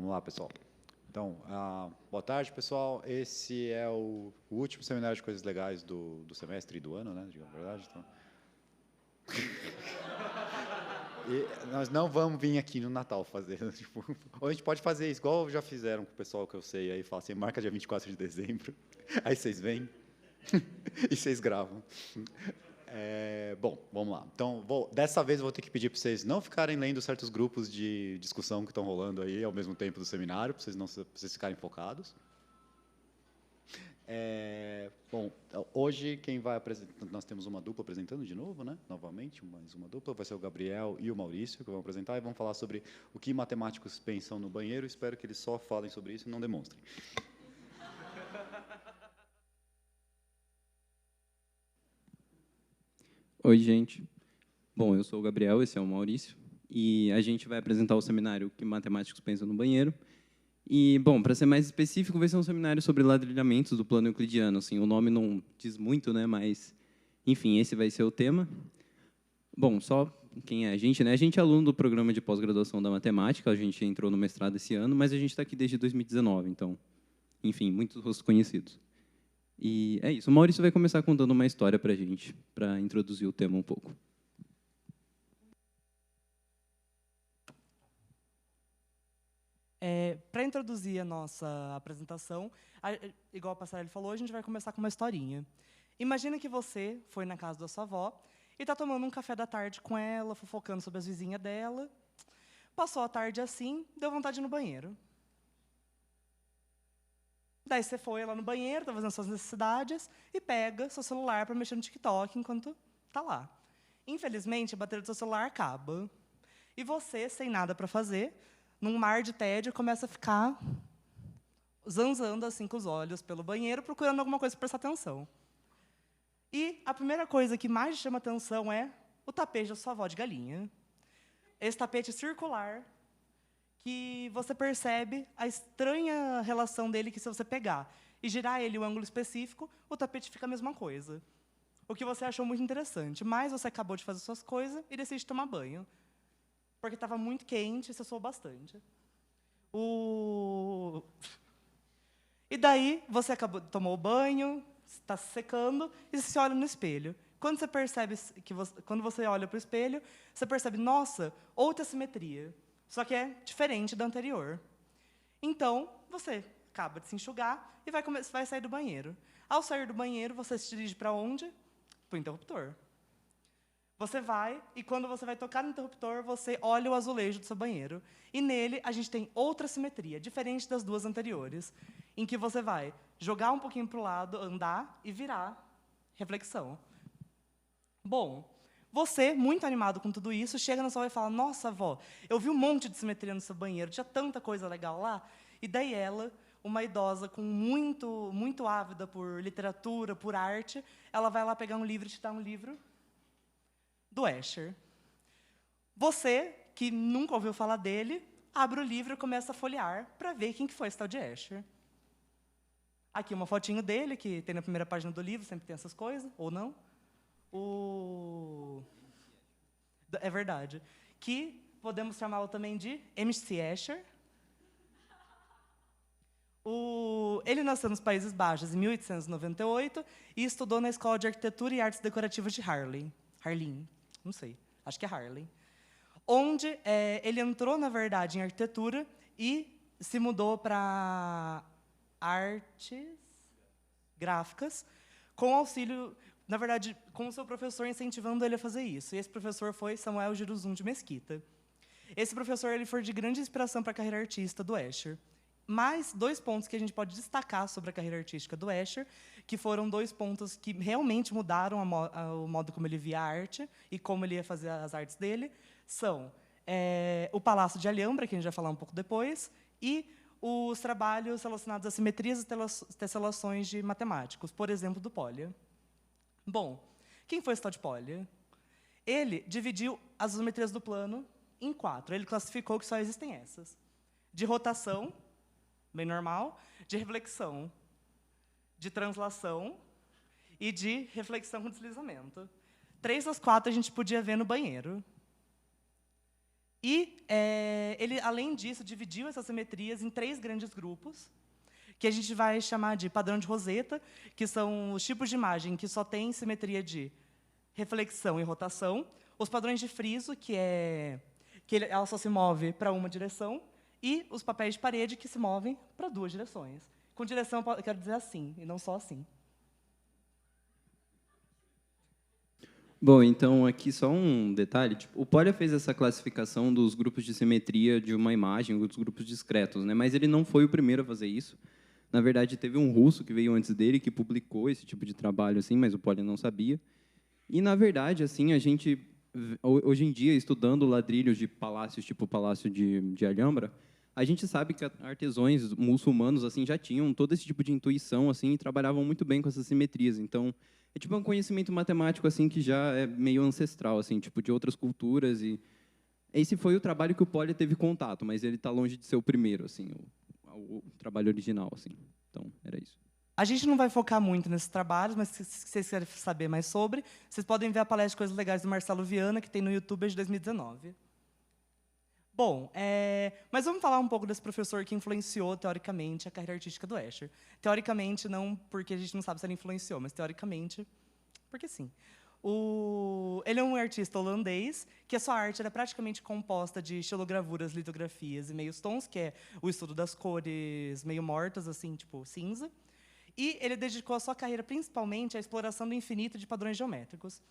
Vamos lá, pessoal. Então, boa tarde, pessoal. Esse é o último seminário de coisas legais do semestre e do ano, né? Digo a verdade. Então. E nós não vamos vir aqui no Natal fazer. Tipo, ou a gente pode fazer isso, igual já fizeram com o pessoal que eu sei aí, fala assim, marca dia 24 de dezembro. Aí vocês vêm e vocês gravam. Bom, vamos lá. Então, dessa vez eu vou ter que pedir para vocês não ficarem lendo certos grupos de discussão que estão rolando aí ao mesmo tempo do seminário, para vocês ficarem focados. Bom, hoje quem vai apresentar, nós temos uma dupla apresentando de novo, né? Novamente, mais uma dupla, vai ser o Gabriel e o Maurício que vão apresentar e vão falar sobre o que matemáticos pensam no banheiro. Espero que eles só falem sobre isso e não demonstrem. Oi, gente. Bom, eu sou o Gabriel, esse é o Maurício, e a gente vai apresentar o seminário que matemáticos pensam no banheiro. E, bom, para ser mais específico, vai ser um seminário sobre ladrilhamentos do plano euclidiano. Assim, o nome não diz muito, né? Mas, enfim, esse vai ser o tema. Bom, só quem é a gente, né? A gente é aluno do programa de pós-graduação da matemática, a gente entrou no mestrado esse ano, mas a gente está aqui desde 2019, então, enfim, muitos rostos conhecidos. E é isso. O Maurício vai começar contando uma história para a gente, para introduzir o tema um pouco. Para introduzir a nossa apresentação, igual a Passarelli falou, a gente vai começar com uma historinha. Imagina que você foi na casa da sua avó e está tomando um café da tarde com ela, fofocando sobre as vizinhas dela. Passou a tarde assim, deu vontade de ir no banheiro. Daí você foi lá no banheiro, está fazendo suas necessidades, e pega seu celular para mexer no TikTok enquanto está lá. Infelizmente, a bateria do seu celular acaba. E você, sem nada para fazer, num mar de tédio, começa a ficar zanzando assim com os olhos pelo banheiro, procurando alguma coisa para prestar atenção. E a primeira coisa que mais chama atenção é o tapete da sua avó de galinha. Esse tapete circular, que você percebe a estranha relação dele, que se você pegar e girar ele em um ângulo específico, o tapete fica a mesma coisa. O que você achou muito interessante, mas você acabou de fazer suas coisas e decide tomar banho. Porque estava muito quente e você suou bastante. E daí, você tomou o banho, está se secando, e você se olha no espelho. Quando você percebe quando você olha para o espelho, você percebe, nossa, outra simetria. Só que é diferente da anterior. Então, você acaba de se enxugar e vai sair do banheiro. Ao sair do banheiro, você se dirige para onde? Para o interruptor. Você vai, e quando você vai tocar no interruptor, você olha o azulejo do seu banheiro. E nele, a gente tem outra simetria, diferente das duas anteriores, em que você vai jogar um pouquinho para o lado, andar e virar reflexão. Bom, você, muito animado com tudo isso, chega na sua avó e fala, nossa, avó, eu vi um monte de simetria no seu banheiro, tinha tanta coisa legal lá. E daí ela, uma idosa com muito ávida por literatura, por arte, ela vai lá pegar um livro e te dar um livro do Escher. Você, que nunca ouviu falar dele, abre o livro e começa a folhear para ver quem que foi esse tal de Escher. Aqui uma fotinho dele, que tem na primeira página do livro, sempre tem essas coisas, ou não. É verdade. Que podemos chamá-lo também de MC Escher. Ele nasceu nos Países Baixos em 1898 e estudou na Escola de Arquitetura e Artes Decorativas de Harlem, não sei, acho que é Harlem, onde ele entrou, na verdade, em arquitetura e se mudou para artes gráficas, com auxílio, na verdade, com o seu professor incentivando ele a fazer isso. E esse professor foi Samuel Giruzum de Mesquita. Esse professor ele foi de grande inspiração para a carreira artística do Escher. Mais dois pontos que a gente pode destacar sobre a carreira artística do Escher, que foram dois pontos que realmente mudaram o modo como ele via a arte e como ele ia fazer as artes dele, são o Palácio de Alhambra, que a gente vai falar um pouco depois, e os trabalhos relacionados às simetrias e tesselações de matemáticos, por exemplo, do Polya. Bom, quem foi esse tal de Polya? Ele dividiu as simetrias do plano em 4. Ele classificou que só existem essas. De rotação, bem normal, de reflexão, de translação e de reflexão com deslizamento. 3 das 4 a gente podia ver no banheiro. E ele, além disso, dividiu essas simetrias em 3 grandes grupos, que a gente vai chamar de padrão de Rosetta, que são os tipos de imagem que só tem simetria de reflexão e rotação, os padrões de friso, ela só se move para uma direção, e os papéis de parede, que se movem para 2 direções. Com direção, eu quero dizer assim, e não só assim. Bom, então aqui só um detalhe, tipo, o Polya fez essa classificação dos grupos de simetria de uma imagem, dos grupos discretos, né? Mas ele não foi o primeiro a fazer isso. Na verdade, teve um russo que veio antes dele que publicou esse tipo de trabalho assim, mas o Polya não sabia. E na verdade, assim, a gente hoje em dia estudando ladrilhos de palácios, tipo o Palácio de Alhambra, a gente sabe que artesãos muçulmanos assim já tinham todo esse tipo de intuição assim e trabalhavam muito bem com essas simetrias. Então, é tipo um conhecimento matemático assim que já é meio ancestral assim, tipo de outras culturas e esse foi o trabalho que o Polya teve contato, mas ele está longe de ser o primeiro assim, o trabalho original assim. Então, era isso. A gente não vai focar muito nesses trabalhos, mas se vocês querem saber mais sobre, vocês podem ver a palestra de Coisas Legais do Marcelo Viana, que tem no YouTube de 2019. Bom, mas vamos falar um pouco desse professor que influenciou, teoricamente, a carreira artística do Escher. Teoricamente, não porque a gente não sabe se ele influenciou, mas teoricamente, porque sim. Ele é um artista holandês, que a sua arte era praticamente composta de estilogravuras, litografias e meios tons, que é o estudo das cores meio mortas, assim, tipo cinza. E ele dedicou a sua carreira principalmente à exploração do infinito de padrões geométricos.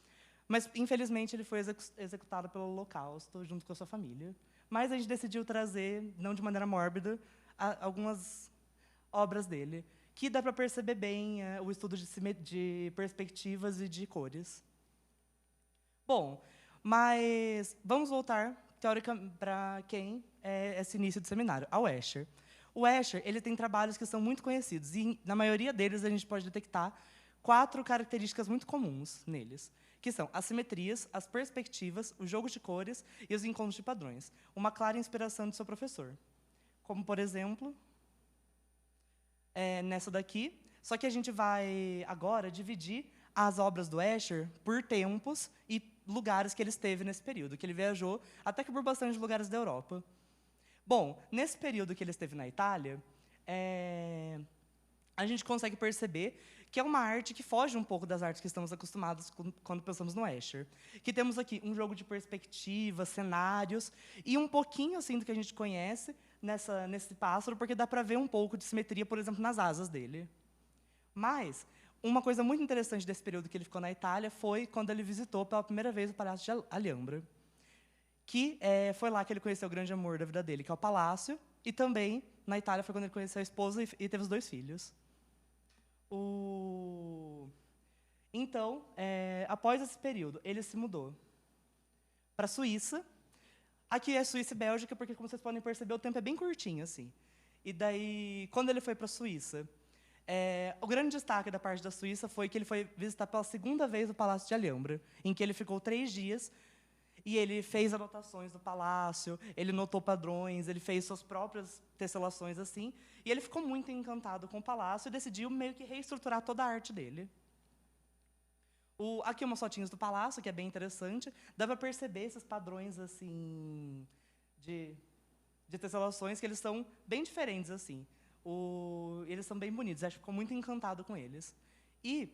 Mas, infelizmente, ele foi executado pelo Holocausto, junto com a sua família. Mas a gente decidiu trazer, não de maneira mórbida, algumas obras dele, que dá para perceber bem o estudo de perspectivas e de cores. Bom, mas vamos voltar, teoricamente, para quem é esse início do seminário, ao Escher. O Escher, ele tem trabalhos que são muito conhecidos, e, na maioria deles, a gente pode detectar 4 características muito comuns neles, que são as simetrias, as perspectivas, o jogo de cores e os encontros de padrões. Uma clara inspiração do seu professor. Como, por exemplo, nessa daqui. Só que a gente vai, agora, dividir as obras do Escher por tempos e lugares que ele esteve nesse período, que ele viajou até que por bastante lugares da Europa. Bom, nesse período que ele esteve na Itália, a gente consegue perceber que é uma arte que foge um pouco das artes que estamos acostumados quando pensamos no Escher. Que temos aqui um jogo de perspectivas, cenários, e um pouquinho assim do que a gente conhece nesse pássaro, porque dá para ver um pouco de simetria, por exemplo, nas asas dele. Mas uma coisa muito interessante desse período que ele ficou na Itália foi quando ele visitou pela primeira vez o Palácio de Alhambra, que foi lá que ele conheceu o grande amor da vida dele, que é o Palácio, e também, na Itália, foi quando ele conheceu a esposa e teve os 2 filhos. Então, após esse período, ele se mudou para a Suíça. Aqui é Suíça e Bélgica, porque, como vocês podem perceber, o tempo é bem curtinho, assim. E daí, quando ele foi para a Suíça, o grande destaque da parte da Suíça foi que ele foi visitar pela 2ª vez o Palácio de Alhambra, em que ele ficou 3 dias, e ele fez anotações do palácio, ele notou padrões, ele fez suas próprias tesselações assim, e ele ficou muito encantado com o palácio e decidiu meio que reestruturar toda a arte dele. Aqui umas fotinhas do palácio, que é bem interessante, dá para perceber esses padrões assim de tesselações, que eles são bem diferentes assim. Eles são bem bonitos, acho que ficou muito encantado com eles. E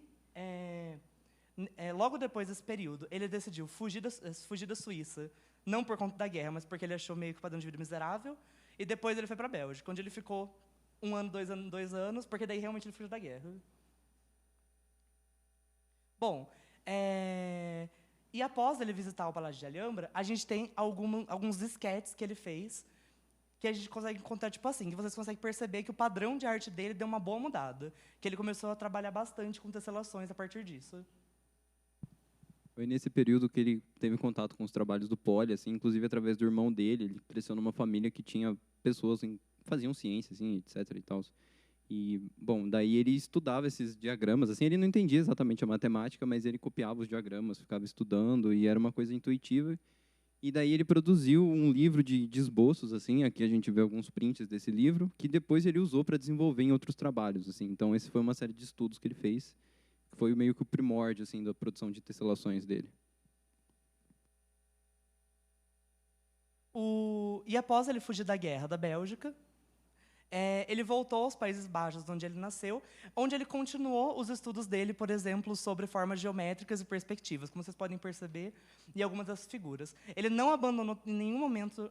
logo depois desse período, ele decidiu fugir da Suíça, não por conta da guerra, mas porque ele achou meio que o padrão de vida miserável, e depois ele foi para a Bélgica, onde ele ficou 1 ano, 2 anos, porque daí realmente ele fugiu da guerra. Bom, e após ele visitar o Palácio de Alhambra, a gente tem alguns esquetes que ele fez, que a gente consegue encontrar, tipo assim, que vocês conseguem perceber que o padrão de arte dele deu uma boa mudada, que ele começou a trabalhar bastante com tesselações a partir disso. Foi nesse período que ele teve contato com os trabalhos do Polya, assim, inclusive através do irmão dele. Ele cresceu numa família que tinha pessoas que faziam ciência, assim, etc. e tal. E, bom, daí ele estudava esses diagramas. Assim, ele não entendia exatamente a matemática, mas ele copiava os diagramas, ficava estudando, e era uma coisa intuitiva. E daí ele produziu um livro de esboços, assim, aqui a gente vê alguns prints desse livro, que depois ele usou para desenvolver em outros trabalhos, assim. Então, esse foi uma série de estudos que ele fez, que foi meio que o primórdio, assim, da produção de tesselações dele. E após ele fugir da guerra da Bélgica, ele voltou aos Países Baixos, onde ele nasceu, onde ele continuou os estudos dele, por exemplo, sobre formas geométricas e perspectivas, como vocês podem perceber em algumas das figuras. Ele não abandonou em nenhum momento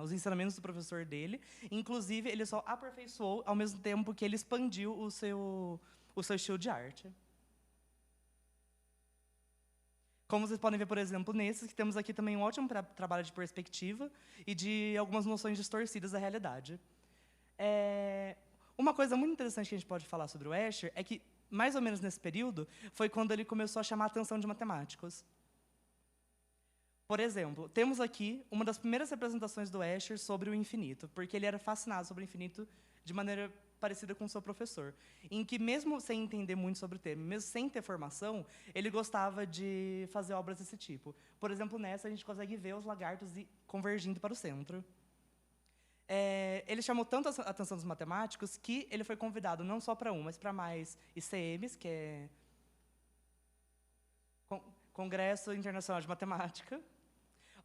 os ensinamentos do professor dele, inclusive, ele só aperfeiçoou ao mesmo tempo que ele expandiu o seu estilo de arte. Como vocês podem ver, por exemplo, nesses, que temos aqui também um ótimo trabalho de perspectiva e de algumas noções distorcidas da realidade. Uma coisa muito interessante que a gente pode falar sobre o Escher é que, mais ou menos nesse período, foi quando ele começou a chamar a atenção de matemáticos. Por exemplo, temos aqui uma das primeiras representações do Escher sobre o infinito, porque ele era fascinado sobre o infinito de maneira parecida com o seu professor, em que, mesmo sem entender muito sobre o tema, mesmo sem ter formação, ele gostava de fazer obras desse tipo. Por exemplo, nessa, a gente consegue ver os lagartos convergindo para o centro. Ele chamou tanto a atenção dos matemáticos que ele foi convidado não só para mas para mais ICMs, que é Congresso Internacional de Matemática,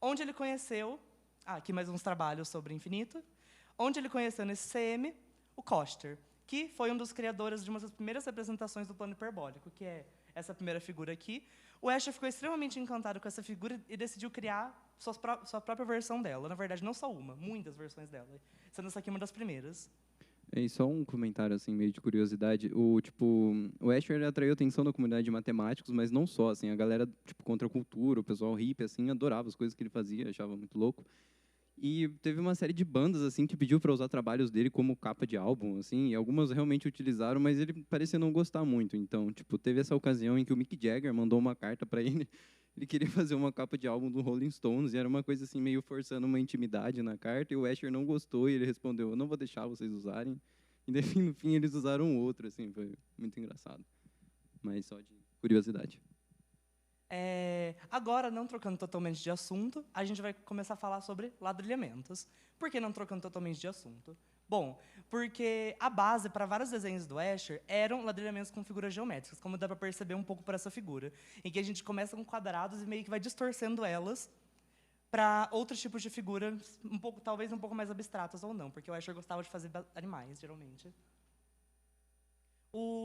onde ele conheceu, aqui mais uns trabalhos sobre infinito, onde ele conheceu nesse CM o Koster, que foi um dos criadores de uma das primeiras representações do plano hiperbólico, que é essa primeira figura aqui. O Escher ficou extremamente encantado com essa figura e decidiu criar sua própria versão dela. Na verdade, não só uma, muitas versões dela, sendo essa aqui uma das primeiras. E só um comentário, assim, meio de curiosidade. O Escher atraiu a atenção da comunidade de matemáticos, mas não só, assim, a galera, tipo, contra a cultura, o pessoal hippie, assim, adorava as coisas que ele fazia, achava muito louco. E teve uma série de bandas, assim, que pediu para usar trabalhos dele como capa de álbum, assim, e algumas realmente utilizaram, mas ele parecia não gostar muito. Então, tipo, teve essa ocasião em que o Mick Jagger mandou uma carta para ele. Ele queria fazer uma capa de álbum do Rolling Stones, e era uma coisa, assim, meio forçando uma intimidade na carta, e o Escher não gostou, e ele respondeu, eu não vou deixar vocês usarem. E, no fim, eles usaram outro, assim, foi muito engraçado. Mas só de curiosidade. Agora, não trocando totalmente de assunto, a gente vai começar a falar sobre ladrilhamentos. Por que não trocando totalmente de assunto? Bom, porque a base para vários desenhos do Escher eram ladrilhamentos com figuras geométricas, como dá para perceber um pouco por essa figura, em que a gente começa com quadrados e meio que vai distorcendo elas para outros tipos de figuras, talvez um pouco mais abstratas ou não, porque o Escher gostava de fazer animais, geralmente.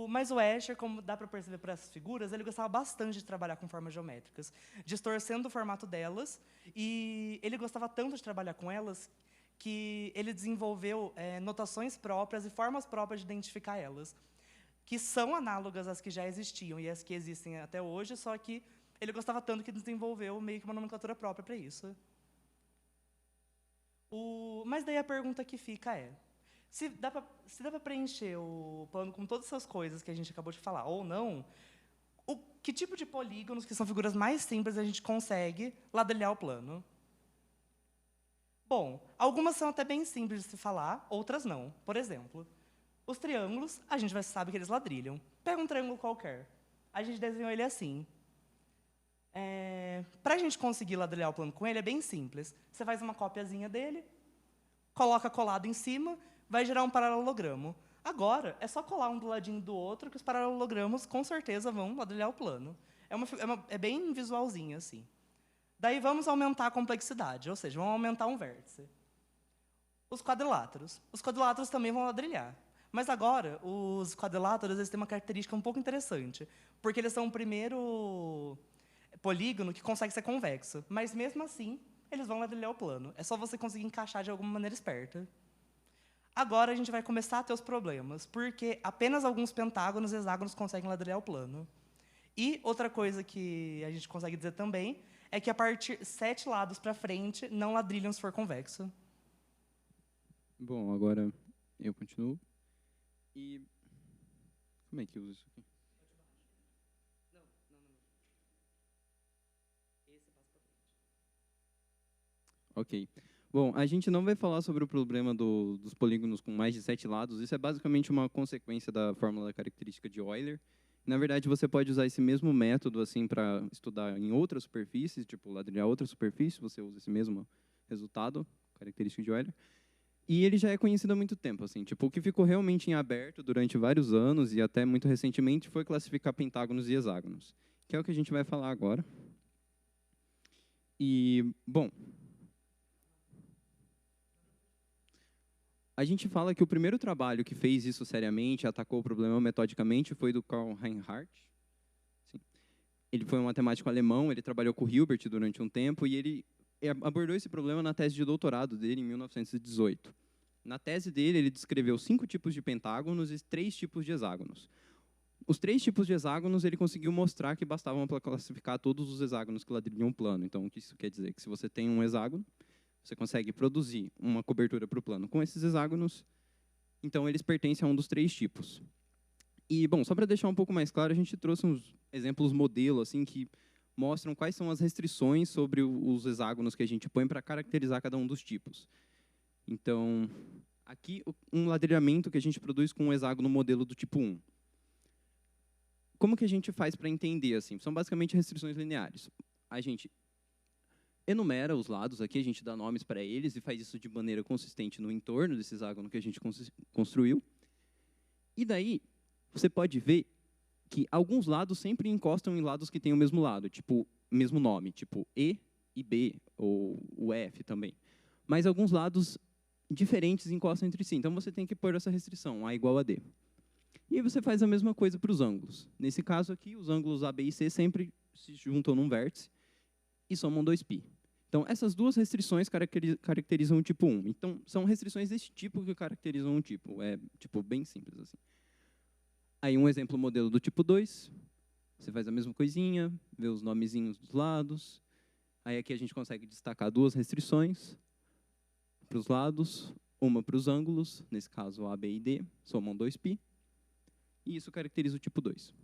Mas o Escher, como dá para perceber por essas figuras, ele gostava bastante de trabalhar com formas geométricas, distorcendo o formato delas, e ele gostava tanto de trabalhar com elas que ele desenvolveu notações próprias e formas próprias de identificar elas, que são análogas às que já existiam e às que existem até hoje, só que ele gostava tanto que desenvolveu meio que uma nomenclatura própria para isso. Mas daí a pergunta que fica é, se dá para preencher o plano com todas essas coisas que a gente acabou de falar, ou não, que tipo de polígonos, que são figuras mais simples, a gente consegue ladrilhar o plano? Bom, algumas são até bem simples de se falar, outras não. Por exemplo, os triângulos, a gente já sabe que eles ladrilham. Pega um triângulo qualquer. A gente desenhou ele assim. Para a gente conseguir ladrilhar o plano com ele, é bem simples. Você faz uma cópiazinha dele, coloca colado em cima, vai gerar um paralelogramo. Agora, é só colar um do ladinho do outro, que os paralelogramos, com certeza, vão ladrilhar o plano. É bem visualzinho, assim. Daí, vamos aumentar a complexidade, ou seja, vamos aumentar um vértice. Os quadriláteros. Os quadriláteros também vão ladrilhar. Mas agora, os quadriláteros eles têm uma característica um pouco interessante, porque eles são o primeiro polígono que consegue ser convexo. Mas, mesmo assim, eles vão ladrilhar o plano. É só você conseguir encaixar de alguma maneira esperta. Agora, a gente vai começar a ter os problemas, porque apenas alguns pentágonos e hexágonos conseguem ladrilhar o plano. E outra coisa que a gente consegue dizer também é que, a partir 7 lados para frente, não ladrilham se for convexo. Bom, agora eu continuo. E como é que usa isso aqui? Não. Esse passa para frente. Ok. Bom, a gente não vai falar sobre o problema dos polígonos com mais de 7 lados. Isso é basicamente uma consequência da fórmula da característica de Euler. Na verdade, você pode usar esse mesmo método assim para estudar em outras superfícies, tipo ladrilhar outra superfície, você usa esse mesmo resultado, característica de Euler. E ele já é conhecido há muito tempo, assim, tipo, o que ficou realmente em aberto durante vários anos e até muito recentemente foi classificar pentágonos e hexágonos, que é o que a gente vai falar agora. E, bom, A gente fala que o primeiro trabalho que fez isso seriamente, atacou o problema metodicamente, foi do Karl Reinhardt. Sim. Ele foi um matemático alemão, ele trabalhou com o Hilbert durante um tempo e ele abordou esse problema na tese de doutorado dele em 1918. Na tese dele, ele descreveu 5 tipos de pentágonos e 3 tipos de hexágonos. Os 3 tipos de hexágonos, ele conseguiu mostrar que bastavam para classificar todos os hexágonos que ladrilham um plano. Então, o que isso quer dizer? Que se você tem um hexágono, você consegue produzir uma cobertura para o plano com esses hexágonos, então eles pertencem a um dos 3 tipos. E, bom, só para deixar um pouco mais claro, a gente trouxe uns exemplos modelo assim, que mostram quais são as restrições sobre os hexágonos que a gente põe para caracterizar cada um dos tipos. Então, aqui, um ladrilhamento que a gente produz com um hexágono modelo do tipo 1. Como que a gente faz para entender? Assim? São basicamente restrições lineares. A gente enumera os lados aqui, a gente dá nomes para eles e faz isso de maneira consistente no entorno desse hexágono que a gente construiu. E daí, você pode ver que alguns lados sempre encostam em lados que têm o mesmo lado, tipo, mesmo nome, tipo E e B, ou o F também. Mas alguns lados diferentes encostam entre si. Então, você tem que pôr essa restrição, A igual a D. E aí você faz a mesma coisa para os ângulos. Nesse caso aqui, os ângulos A, B e C sempre se juntam num vértice e somam 2π. Então, essas duas restrições caracterizam o tipo 1. Então, são restrições desse tipo que caracterizam um tipo. É, tipo, bem simples assim. Aí, um exemplo modelo do tipo 2. Você faz a mesma coisinha, vê os nomezinhos dos lados. Aí, aqui a gente consegue destacar 2 restrições para os lados, uma para os ângulos, nesse caso A, B e D, somam 2π. E isso caracteriza o tipo 2.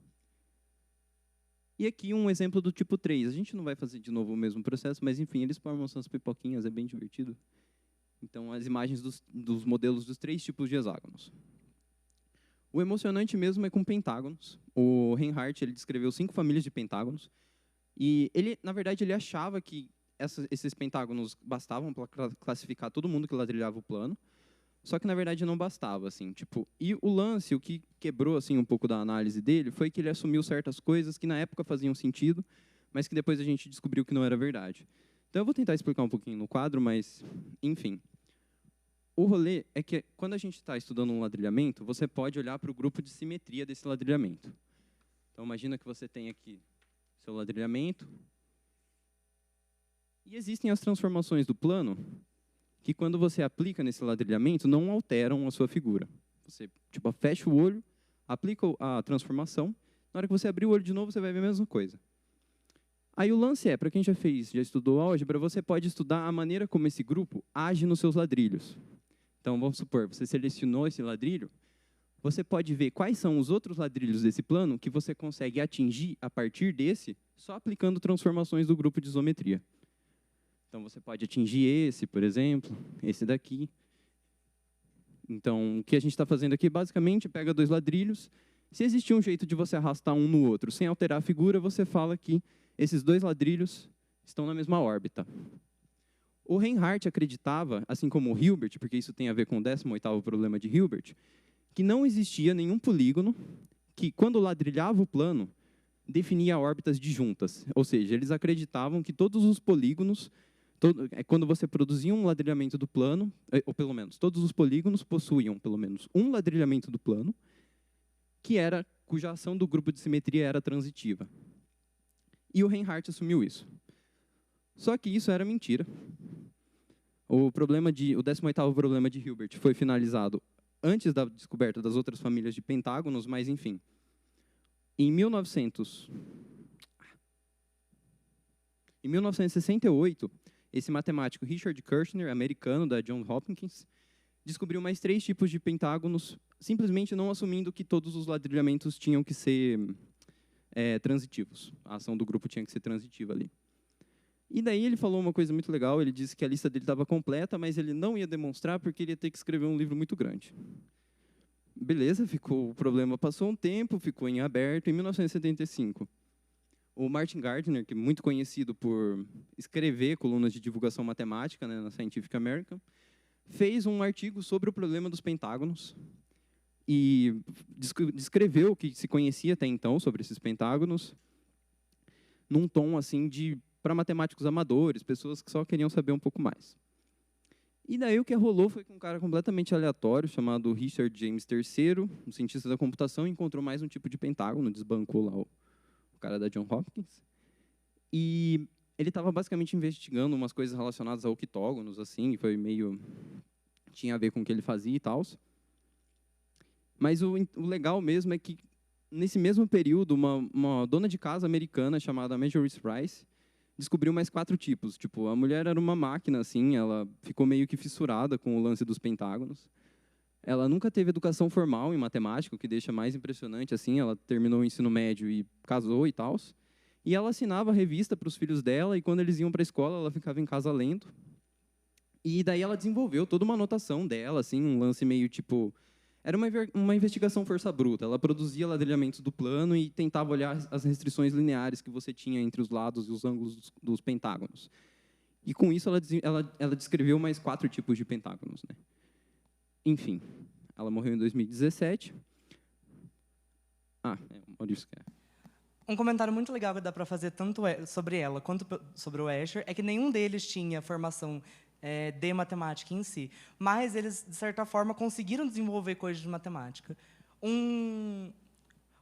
E aqui um exemplo do tipo 3. A gente não vai fazer de novo o mesmo processo, mas, enfim, eles formam essas pipoquinhas, é bem divertido. Então, as imagens dos modelos dos 3 tipos de hexágonos. O emocionante mesmo é com pentágonos. O Reinhardt ele descreveu 5 famílias de pentágonos. E, ele, na verdade, ele achava que esses pentágonos bastavam para classificar todo mundo que ladrilhava o plano. Só que, na verdade, não bastava, assim, tipo, e o lance, o que quebrou, assim, um pouco da análise dele, foi que ele assumiu certas coisas que, na época, faziam sentido, mas que depois a gente descobriu que não era verdade. Então, eu vou tentar explicar um pouquinho no quadro, mas, enfim. O rolê é que, quando a gente está estudando um ladrilhamento, você pode olhar para o grupo de simetria desse ladrilhamento. Então, imagina que você tem aqui seu ladrilhamento, e existem as transformações do plano, que quando você aplica nesse ladrilhamento, não alteram a sua figura. Você tipo, fecha o olho, aplica a transformação, na hora que você abrir o olho de novo, você vai ver a mesma coisa. Aí o lance é, para quem já estudou álgebra, você pode estudar a maneira como esse grupo age nos seus ladrilhos. Então, vamos supor, você selecionou esse ladrilho, você pode ver quais são os outros ladrilhos desse plano que você consegue atingir a partir desse, só aplicando transformações do grupo de isometria. Então, você pode atingir esse, por exemplo, esse daqui. Então, o que a gente está fazendo aqui, basicamente, pega 2 ladrilhos. Se existir um jeito de você arrastar um no outro sem alterar a figura, você fala que esses 2 ladrilhos estão na mesma órbita. O Reinhardt acreditava, assim como o Hilbert, porque isso tem a ver com o 18º problema de Hilbert, que não existia nenhum polígono que, quando ladrilhava o plano, definia órbitas disjuntas. Ou seja, eles acreditavam que todos os polígonos... quando você produzia um ladrilhamento do plano, ou pelo menos todos os polígonos possuíam pelo menos um ladrilhamento do plano, cuja ação do grupo de simetria era transitiva. E o Reinhardt assumiu isso. Só que isso era mentira. O 18º problema de Hilbert foi finalizado antes da descoberta das outras famílias de pentágonos, mas, enfim. Em 1968, esse matemático Richard Kirchner, americano, da Johns Hopkins, descobriu mais 3 tipos de pentágonos, simplesmente não assumindo que todos os ladrilhamentos tinham que ser transitivos. A ação do grupo tinha que ser transitiva ali. E daí ele falou uma coisa muito legal, ele disse que a lista dele estava completa, mas ele não ia demonstrar porque ele ia ter que escrever um livro muito grande. Beleza, o problema passou um tempo, ficou em aberto. Em 1975, o Martin Gardner, que é muito conhecido por escrever colunas de divulgação matemática, né, na Scientific American, fez um artigo sobre o problema dos pentágonos e descreveu o que se conhecia até então sobre esses pentágonos num tom assim para matemáticos amadores, pessoas que só queriam saber um pouco mais. E daí o que rolou foi que um cara completamente aleatório, chamado Richard James III, um cientista da computação, encontrou mais um tipo de pentágono, desbancou lá o cara da John Hopkins. E ele estava basicamente investigando umas coisas relacionadas a octógonos, assim, foi meio... tinha a ver com o que ele fazia e tal. Mas o legal mesmo é que, nesse mesmo período, uma dona de casa americana chamada Marjorie Rice descobriu mais 4 tipos. Tipo, a mulher era uma máquina, assim, ela ficou meio que fissurada com o lance dos pentágonos. Ela nunca teve educação formal em matemática, o que deixa mais impressionante, assim, ela terminou o ensino médio e casou e tal. E ela assinava a revista para os filhos dela, e quando eles iam para a escola, ela ficava em casa lendo. E daí ela desenvolveu toda uma anotação dela, assim, um lance meio tipo... Era uma investigação força bruta. Ela produzia ladrilhamentos do plano e tentava olhar as restrições lineares que você tinha entre os lados e os ângulos dos pentágonos. E com isso ela descreveu mais 4 tipos de pentágonos, né? Enfim, ela morreu em 2017. O Maurício quer. Um comentário muito legal que dá para fazer tanto sobre ela quanto sobre o Escher é que nenhum deles tinha formação de matemática em si, mas eles, de certa forma, conseguiram desenvolver coisas de matemática.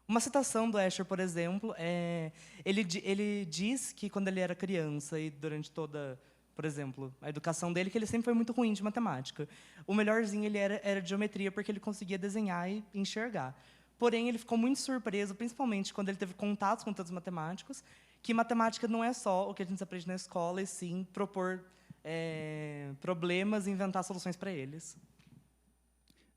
Uma citação do Escher, por exemplo, ele diz que, quando ele era criança e durante toda, por exemplo, a educação dele, que ele sempre foi muito ruim de matemática. O melhorzinho ele era de geometria, porque ele conseguia desenhar e enxergar. Porém, ele ficou muito surpreso, principalmente quando ele teve contatos com todos os matemáticos, que matemática não é só o que a gente aprende na escola, e sim propor problemas e inventar soluções para eles.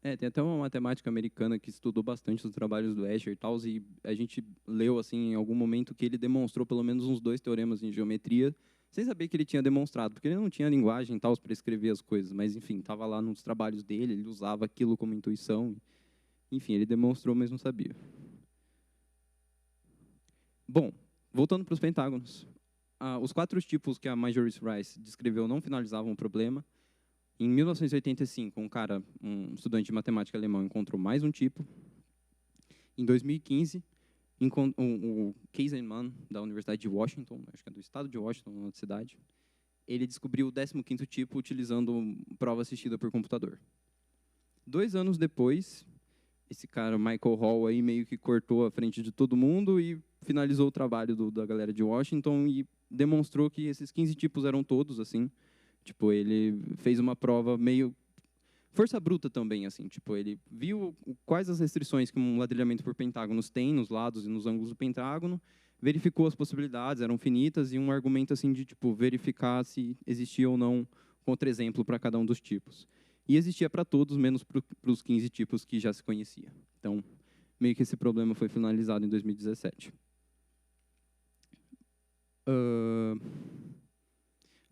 Tem até uma matemática americana que estudou bastante os trabalhos do Escher e tal, e a gente leu assim em algum momento que ele demonstrou pelo menos uns 2 teoremas em geometria, sem saber que ele tinha demonstrado, porque ele não tinha linguagem e tal para escrever as coisas, mas enfim, estava lá nos trabalhos dele, ele usava aquilo como intuição. Enfim, ele demonstrou, mas não sabia. Bom, voltando para os pentágonos. Os 4 tipos que a Marjorie Rice descreveu não finalizavam o problema. Em 1985, um estudante de matemática alemão, encontrou mais um tipo. Em 2015, o Kaiserman, da Universidade de Washington, acho que é do estado de Washington, na cidade, ele descobriu o 15º tipo utilizando prova assistida por computador. 2 anos depois, esse cara, Michael Hall, aí meio que cortou a frente de todo mundo e finalizou o trabalho da galera de Washington e demonstrou que esses 15 tipos eram todos, assim. Tipo, ele fez uma prova meio força bruta também, assim. Tipo, ele viu quais as restrições que um ladrilhamento por pentágonos tem nos lados e nos ângulos do pentágono, verificou as possibilidades, eram finitas, e um argumento assim de tipo verificar se existia ou não contra-exemplo para cada um dos tipos. E existia para todos, menos para os 15 tipos que já se conhecia. Então, meio que esse problema foi finalizado em 2017.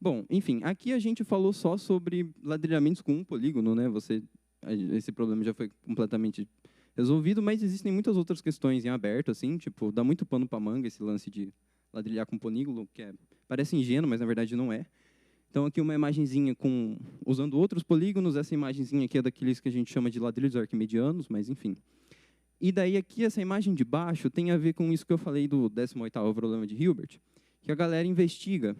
Bom, enfim, aqui a gente falou só sobre ladrilhamentos com um polígono, né? Esse problema já foi completamente resolvido, mas existem muitas outras questões em aberto, assim, tipo, dá muito pano para manga esse lance de ladrilhar com polígono, que parece ingênuo, mas na verdade não é. Então, aqui uma imagenzinha usando outros polígonos. Essa imagenzinha aqui é daqueles que a gente chama de ladrilhos arquimedianos, mas enfim. E daí aqui, essa imagem de baixo tem a ver com isso que eu falei do 18º problema de Hilbert, que a galera investiga.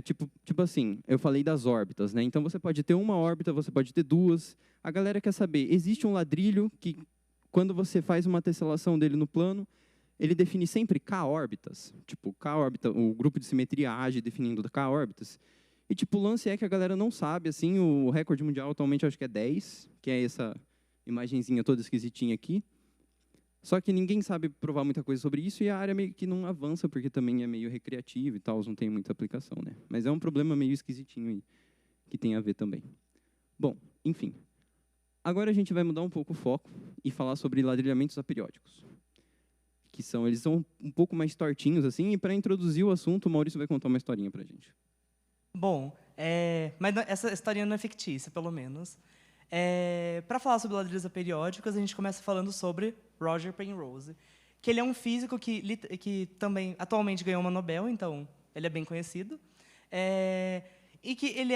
Tipo assim, eu falei das órbitas, né? Então, você pode ter uma órbita, você pode ter 2. A galera quer saber, existe um ladrilho que, quando você faz uma tesselação dele no plano, ele define sempre k-órbitas. Tipo, k-órbita, o grupo de simetria age definindo k-órbitas. E tipo, o lance é que a galera não sabe, assim, o recorde mundial atualmente acho que é 10, que é essa imagenzinha toda esquisitinha aqui. Só que ninguém sabe provar muita coisa sobre isso, e a área meio que não avança, porque também é meio recreativo e tal, não tem muita aplicação, né? Mas é um problema meio esquisitinho aí, que tem a ver também. Bom, enfim. Agora a gente vai mudar um pouco o foco e falar sobre ladrilhamentos aperiódicos. Eles são um pouco mais tortinhos, assim, e para introduzir o assunto, o Maurício vai contar uma historinha para a gente. Bom, mas essa historinha não é fictícia, pelo menos. Para falar sobre ladrilhos aperiódicos, a gente começa falando sobre Roger Penrose, que ele é um físico que também atualmente ganhou uma Nobel, então ele é bem conhecido, e que ele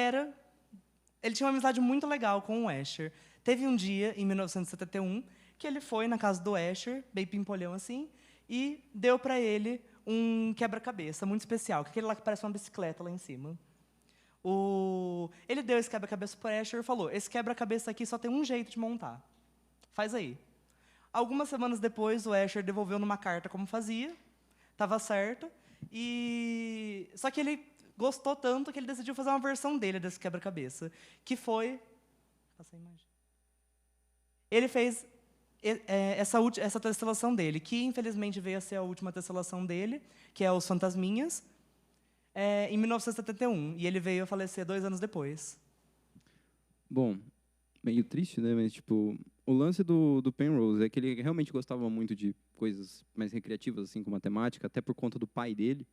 tinha uma amizade muito legal com o Escher. Teve um dia, em 1971, que ele foi na casa do Escher, bem pimpolhão assim, e deu para ele um quebra-cabeça muito especial, aquele lá que parece uma bicicleta lá em cima. Ele deu esse quebra-cabeça para o Escher e falou, esse quebra-cabeça aqui só tem um jeito de montar. Faz aí. Algumas semanas depois, o Escher devolveu numa carta como fazia, estava certo, só que ele gostou tanto que ele decidiu fazer uma versão dele desse quebra-cabeça, que foi... Passa a imagem. Ele fez essa tesselação dele, que infelizmente veio a ser a última tesselação dele, que é os Fantasminhas, em 1971, e ele veio a falecer 2 anos depois. Bom, meio triste, né? Mas, tipo, o lance do Penrose é que ele realmente gostava muito de coisas mais recreativas, assim, como matemática, até por conta do pai dele.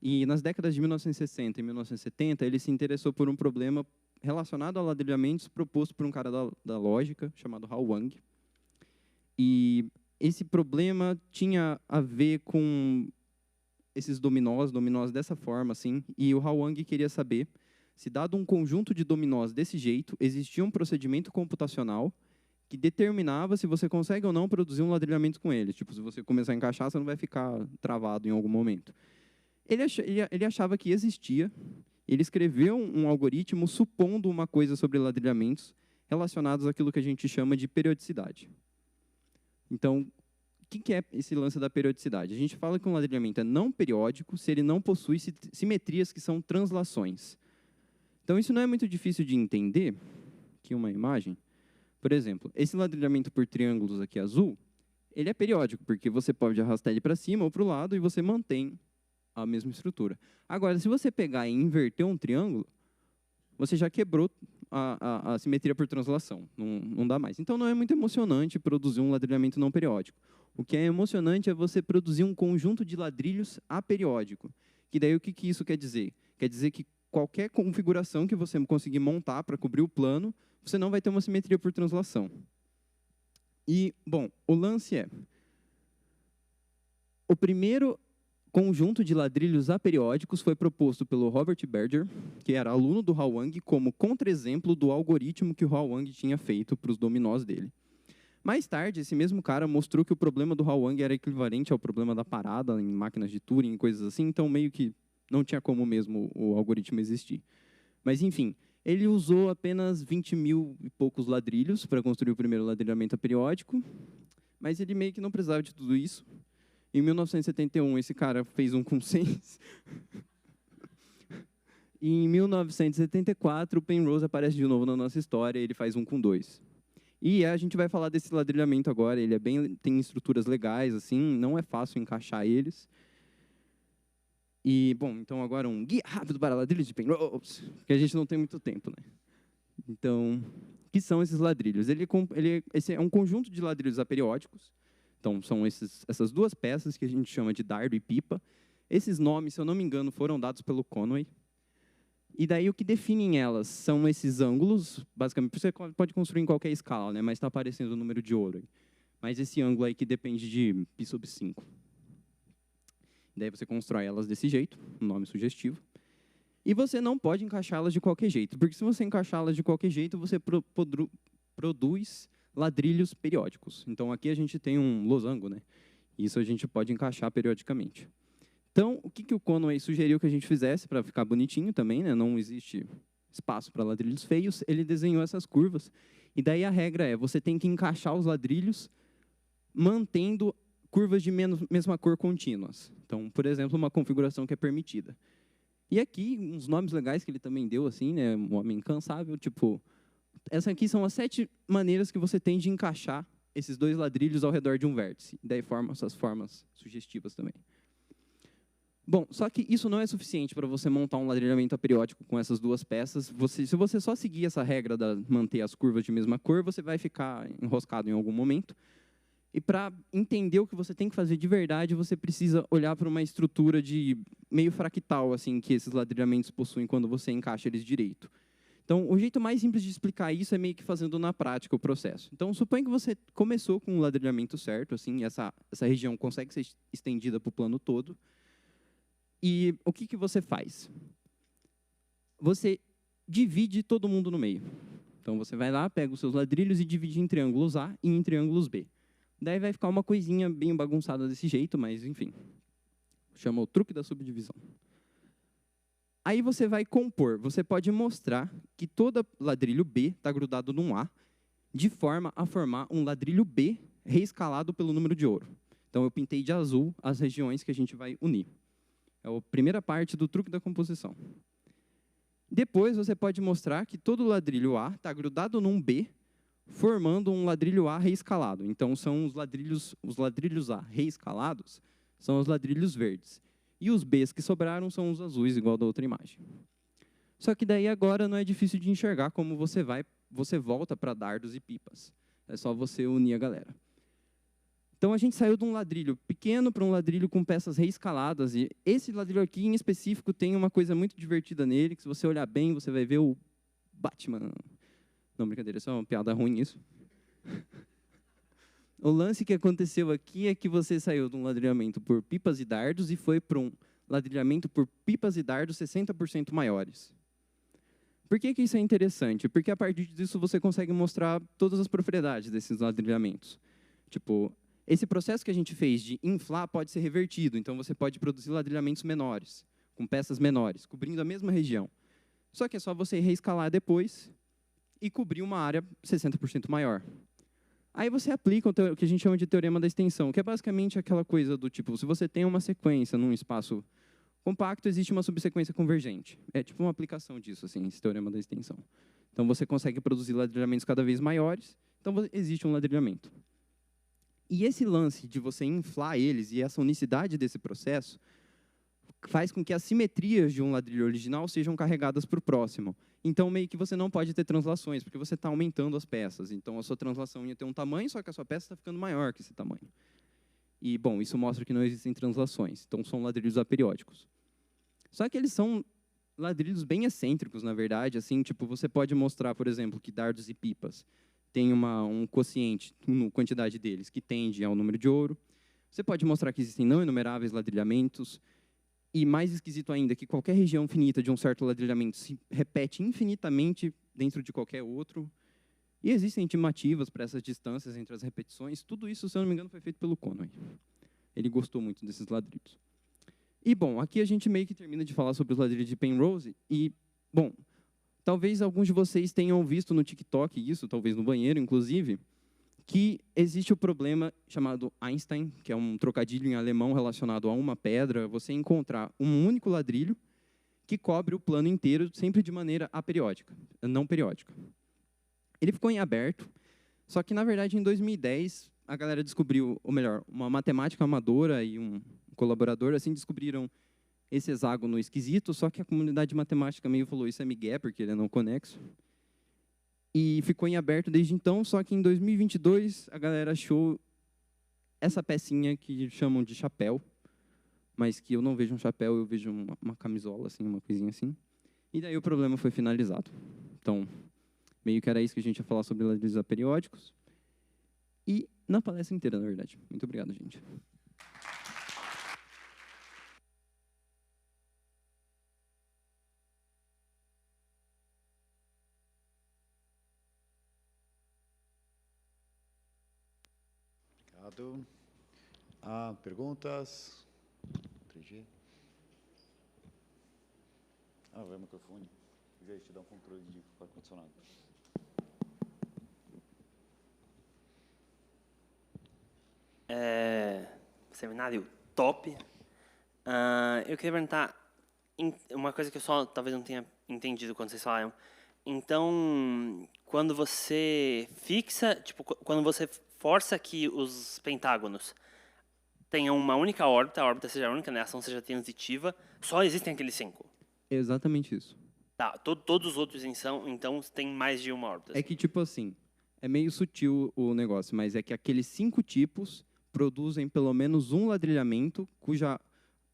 E nas décadas de 1960 e 1970, ele se interessou por um problema relacionado a ladrilhamentos proposto por um cara da lógica, chamado Hao Wang. E esse problema tinha a ver com esses dominós dessa forma, assim, e o Hao Wang queria saber se, dado um conjunto de dominós desse jeito, existia um procedimento computacional que determinava se você consegue ou não produzir um ladrilhamento com ele. Tipo, se você começar a encaixar, você não vai ficar travado em algum momento. Ele achava que existia. Ele escreveu um algoritmo supondo uma coisa sobre ladrilhamentos relacionados àquilo que a gente chama de periodicidade. Então, o que é esse lance da periodicidade? A gente fala que um ladrilhamento é não periódico se ele não possui simetrias que são translações. Então, isso não é muito difícil de entender. Aqui uma imagem. Por exemplo, esse ladrilhamento por triângulos aqui azul, ele é periódico, porque você pode arrastar ele para cima ou para o lado e você mantém a mesma estrutura. Agora, se você pegar e inverter um triângulo, você já quebrou a simetria por translação. Não dá mais. Então, não é muito emocionante produzir um ladrilhamento não periódico. O que é emocionante é você produzir um conjunto de ladrilhos aperiódico. Que daí o que isso quer dizer? Quer dizer que qualquer configuração que você conseguir montar para cobrir o plano, você não vai ter uma simetria por translação. E, bom, o lance é... O primeiro conjunto de ladrilhos aperiódicos foi proposto pelo Robert Berger, que era aluno do Hao Wang, como contra-exemplo do algoritmo que o Hao Wang tinha feito para os dominós dele. Mais tarde, esse mesmo cara mostrou que o problema do Hao Wang era equivalente ao problema da parada em máquinas de Turing e coisas assim, então meio que não tinha como mesmo o algoritmo existir. Mas, enfim, ele usou apenas 20 mil e poucos ladrilhos para construir o primeiro ladrilhamento aperiódico, mas ele meio que não precisava de tudo isso. Em 1971, esse cara fez um com 6. E em 1974, o Penrose aparece de novo na nossa história, ele faz um com 2. E a gente vai falar desse ladrilhamento agora, ele tem estruturas legais, assim, não é fácil encaixar eles. E, bom, então agora um guia rápido para ladrilhos de Penrose, porque a gente não tem muito tempo, né? Então, o que são esses ladrilhos? Esse é um conjunto de ladrilhos aperiódicos. Então, são essas duas peças que a gente chama de dardo e pipa. Esses nomes, se eu não me engano, foram dados pelo Conway. E daí o que definem elas são esses ângulos, basicamente, você pode construir em qualquer escala, né? Mas está aparecendo o número de ouro aí. Mas esse ângulo aí que depende de π sobre 5. Daí você constrói elas desse jeito, um nome sugestivo. E você não pode encaixá-las de qualquer jeito, porque se você encaixá-las de qualquer jeito, você produz ladrilhos periódicos. Então aqui a gente tem um losango, né? Isso a gente pode encaixar periodicamente. Então, o que o Conway sugeriu que a gente fizesse para ficar bonitinho também, né? Não existe espaço para ladrilhos feios, ele desenhou essas curvas. E daí a regra é, você tem que encaixar os ladrilhos mantendo curvas de mesma cor contínuas. Então, por exemplo, uma configuração que é permitida. E aqui, uns nomes legais que ele também deu, assim, né? Um homem incansável, tipo... Essas aqui são as 7 maneiras que você tem de encaixar esses 2 ladrilhos ao redor de um vértice. Daí forma essas formas sugestivas também. Bom, só que isso não é suficiente para você montar um ladrilhamento aperiódico com essas 2 peças. Se você só seguir essa regra de manter as curvas de mesma cor, você vai ficar enroscado em algum momento. E para entender o que você tem que fazer de verdade, você precisa olhar para uma estrutura de meio fractal, assim, que esses ladrilhamentos possuem quando você encaixa eles direito. Então, o jeito mais simples de explicar isso é meio que fazendo na prática o processo. Então, suponha que você começou com um ladrilhamento certo, assim, essa região consegue ser estendida para o plano todo. E o que você faz? Você divide todo mundo no meio. Então, você vai lá, pega os seus ladrilhos e divide em triângulos A e em triângulos B. Daí vai ficar uma coisinha bem bagunçada desse jeito, mas, enfim. Chama o truque da subdivisão. Aí você vai compor. Você pode mostrar que todo ladrilho B está grudado num A, de forma a formar um ladrilho B reescalado pelo número de ouro. Então, eu pintei de azul as regiões que a gente vai unir. É a primeira parte do truque da composição. Depois, você pode mostrar que todo ladrilho A está grudado num B, formando um ladrilho A reescalado. Então, são os ladrilhos A reescalados são os ladrilhos verdes. E os Bs que sobraram são os azuis, igual da outra imagem. Só que daí agora não é difícil de enxergar como você volta para dardos e pipas. É só você unir a galera. Então, a gente saiu de um ladrilho pequeno para um ladrilho com peças reescaladas. E esse ladrilho aqui, em específico, tem uma coisa muito divertida nele, que se você olhar bem, você vai ver o Batman. Não, brincadeira, é só uma piada ruim isso. O lance que aconteceu aqui é que você saiu de um ladrilhamento por pipas e dardos e foi para um ladrilhamento por pipas e dardos 60% maiores. Por que isso é interessante? Porque a partir disso você consegue mostrar todas as propriedades desses ladrilhamentos. Tipo, esse processo que a gente fez de inflar pode ser revertido, então você pode produzir ladrilhamentos menores, com peças menores, cobrindo a mesma região. Só que é só você reescalar depois e cobrir uma área 60% maior. Aí você aplica o que a gente chama de teorema da extensão, que é basicamente aquela coisa do tipo, se você tem uma sequência num espaço compacto, existe uma subsequência convergente. É tipo uma aplicação disso, assim, esse teorema da extensão. Então, você consegue produzir ladrilhamentos cada vez maiores, então existe um ladrilhamento. E esse lance de você inflar eles e essa unicidade desse processo faz com que as simetrias de um ladrilho original sejam carregadas para o próximo. Então, meio que você não pode ter translações, porque você está aumentando as peças. Então, a sua translação ia ter um tamanho, só que a sua peça está ficando maior que esse tamanho. E, bom, isso mostra que não existem translações. Então, são ladrilhos aperiódicos. Só que eles são ladrilhos bem excêntricos, na verdade. Assim, tipo, você pode mostrar, por exemplo, que dardos e pipas têm um quociente, quantidade deles, que tende ao número de ouro. Você pode mostrar que existem não inumeráveis ladrilhamentos. E mais esquisito ainda, que qualquer região finita de um certo ladrilhamento se repete infinitamente dentro de qualquer outro. E existem estimativas para essas distâncias entre as repetições. Tudo isso, se eu não me engano, foi feito pelo Conway. Ele gostou muito desses ladrilhos. E, bom, aqui a gente meio que termina de falar sobre os ladrilhos de Penrose. E, bom, talvez alguns de vocês tenham visto no TikTok isso, talvez no banheiro, inclusive, que existe o problema chamado Einstein, que é um trocadilho em alemão relacionado a uma pedra, você encontrar um único ladrilho que cobre o plano inteiro, sempre de maneira aperiódica, não periódica. Ele ficou em aberto, só que, na verdade, em 2010, a galera descobriu, ou melhor, uma matemática amadora e um colaborador, assim, descobriram esse hexágono esquisito, só que a comunidade matemática meio falou, isso é migué, porque ele é não conexo. E ficou em aberto desde então, só que em 2022 a galera achou essa pecinha que chamam de chapéu, mas que eu não vejo um chapéu, eu vejo uma camisola, assim, uma coisinha assim. E daí o problema foi finalizado. Então, meio que era isso que a gente ia falar sobre ladrilhos aperiódicos. E na palestra inteira, na verdade. Muito obrigado, gente. Obrigado. Perguntas? 3G? Vai o microfone. Já te dar um controle de ar-condicionado. Seminário top. Eu queria perguntar uma coisa que eu só talvez não tenha entendido quando vocês falaram. Então, quando você fixa, tipo, quando você força que os pentágonos tenham uma única órbita, a órbita seja única, né, a ação seja transitiva, só existem aqueles 5. É exatamente isso. Tá, todos os outros então tem mais de uma órbita. É que, tipo assim, é meio sutil o negócio, mas é que aqueles 5 tipos produzem pelo menos um ladrilhamento cuja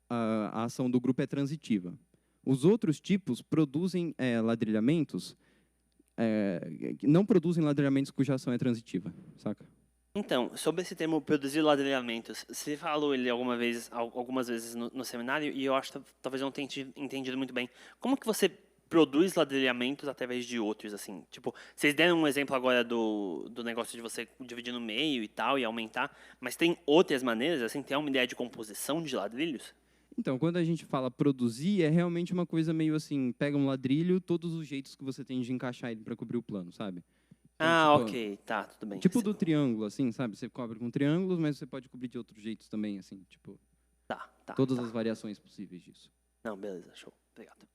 a ação do grupo é transitiva. Os outros tipos produzem ladrilhamentos, não produzem ladrilhamentos cuja ação é transitiva, saca? Então, sobre esse termo produzir ladrilhamentos, você falou ele algumas vezes no seminário, e eu acho que talvez eu não tenha entendido muito bem. Como que você produz ladrilhamentos através de outros, assim? Tipo, vocês deram um exemplo agora do negócio de você dividir no meio e tal, e aumentar, mas tem outras maneiras, assim? Tem uma ideia de composição de ladrilhos? Então, quando a gente fala produzir, é realmente uma coisa meio assim, pega um ladrilho, todos os jeitos que você tem de encaixar ele para cobrir o plano, sabe? Então, Ah, tipo, ok, tá, tudo bem. tipo do triângulo, assim, sabe? Você cobre com triângulos, mas você pode cobrir de outros jeitos também, assim, tipo, Tá, tá. todas tá. as variações possíveis disso. Não, beleza, show. Obrigado.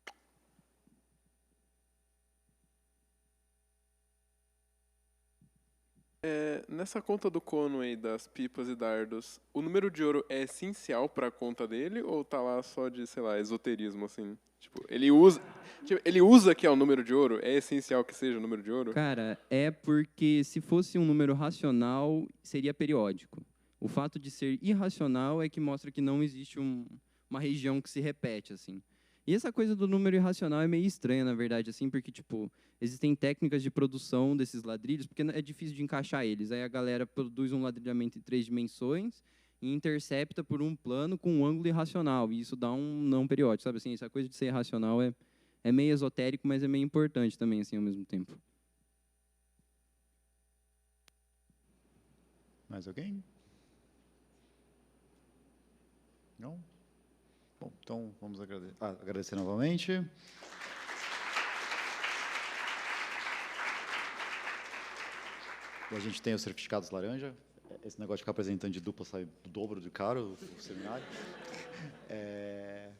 Nessa conta do Conway das pipas e dardos, o número de ouro é essencial para a conta dele ou tá lá só de, sei lá, esoterismo assim? Tipo, ele usa que é o número de ouro? É essencial que seja o número de ouro? Cara, é porque se fosse um número racional, seria periódico. O fato de ser irracional é que mostra que não existe uma região que se repete, assim. E essa coisa do número irracional é meio estranha, na verdade, assim, porque, tipo, existem técnicas de produção desses ladrilhos, porque é difícil de encaixar eles. Aí a galera produz um ladrilhamento em 3 dimensões e intercepta por um plano com um ângulo irracional, e isso dá um não periódico, sabe? Assim, essa coisa de ser irracional é meio esotérico, mas é meio importante também, assim, ao mesmo tempo. Mais alguém? Não? Bom, então vamos agradecer novamente. E a gente tem os certificados laranja. Esse negócio de ficar apresentando de dupla sai do dobro do caro o seminário.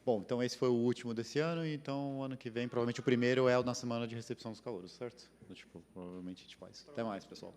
Bom, então esse foi o último desse ano, e então ano que vem, provavelmente o primeiro é o na semana de recepção dos calouros, certo? Tipo, provavelmente a gente faz. Até mais, pessoal.